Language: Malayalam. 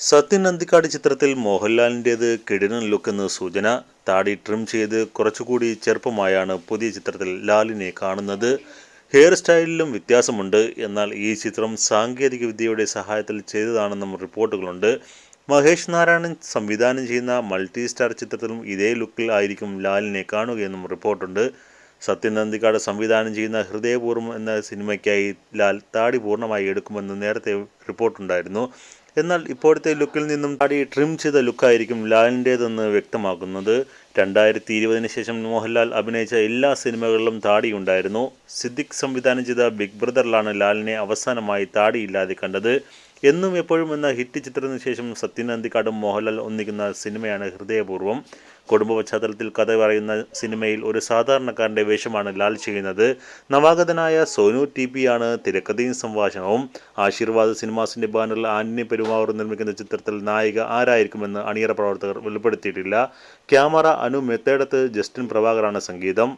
സത്യൻ അന്തിക്കാട് ചിത്രത്തിൽ മോഹൻലാലിൻ്റേത് കിടിലൻ ലുക്കെന്ന് സൂചന. താടി ട്രിം ചെയ്ത് കുറച്ചുകൂടി ചെറുപ്പമായാണ് പുതിയ ചിത്രത്തിൽ ലാലിനെ കാണുന്നത്. ഹെയർ സ്റ്റൈലിലും വ്യത്യാസമുണ്ട്. എന്നാൽ ഈ ചിത്രം സാങ്കേതിക വിദ്യയുടെ സഹായത്തിൽ ചെയ്തതാണെന്നും റിപ്പോർട്ടുകളുണ്ട്. മഹേഷ് നാരായണൻ സംവിധാനം ചെയ്യുന്ന മൾട്ടി സ്റ്റാർ ചിത്രത്തിലും ഇതേ ലുക്കിൽ ആയിരിക്കും ലാലിനെ കാണുകയെന്നും റിപ്പോർട്ടുണ്ട്. സത്യൻ അന്തിക്കാട് സംവിധാനം ചെയ്യുന്ന ഹൃദയപൂർവ്വം എന്ന സിനിമയ്ക്കായി ലാൽ താടി പൂർണ്ണമായി എടുക്കുമെന്ന് നേരത്തെ റിപ്പോർട്ടുണ്ടായിരുന്നു. എന്നാൽ ഇപ്പോഴത്തെ ലുക്കിൽ നിന്നും താടി ട്രിം ചെയ്ത ലുക്കായിരിക്കും ലാലിൻ്റേതെന്ന് വ്യക്തമാക്കുന്നത്. 2020 ശേഷം മോഹൻലാൽ അഭിനയിച്ച എല്ലാ സിനിമകളിലും താടിയുണ്ടായിരുന്നു. സിദ്ദിഖ് സംവിധാനം ചെയ്ത ബിഗ് ബ്രദറിലാണ് ലാലിനെ അവസാനമായി താടിയില്ലാതെ കണ്ടത്. എന്നും എപ്പോഴും എന്ന ഹിറ്റ് ചിത്രത്തിന് ശേഷം സത്യൻ അന്തിക്കാടും മോഹൻലാൽ ഒന്നിക്കുന്ന സിനിമയാണ് ഹൃദയപൂർവ്വം. കുടുംബ പശ്ചാത്തലത്തിൽ കഥ പറയുന്ന സിനിമയിൽ ഒരു സാധാരണക്കാരൻ്റെ വേഷമാണ് ലാൽ ചെയ്യുന്നത്. നവാഗതനായ സോനു TP ആണ് തിരക്കഥയും സംഭാഷണവും. ആശീർവാദ് സിനിമാസിൻ്റെ ബാനറിൽ ആന്റണി പെരുമാവൂർ നിർമ്മിക്കുന്ന ചിത്രത്തിൽ നായിക ആരായിരിക്കുമെന്ന് അണിയറ പ്രവർത്തകർ വെളിപ്പെടുത്തിയിട്ടില്ല. ക്യാമറ അനു മെത്തേടത്ത്, ജസ്റ്റിൻ പ്രഭാകറാണ് സംഗീതം.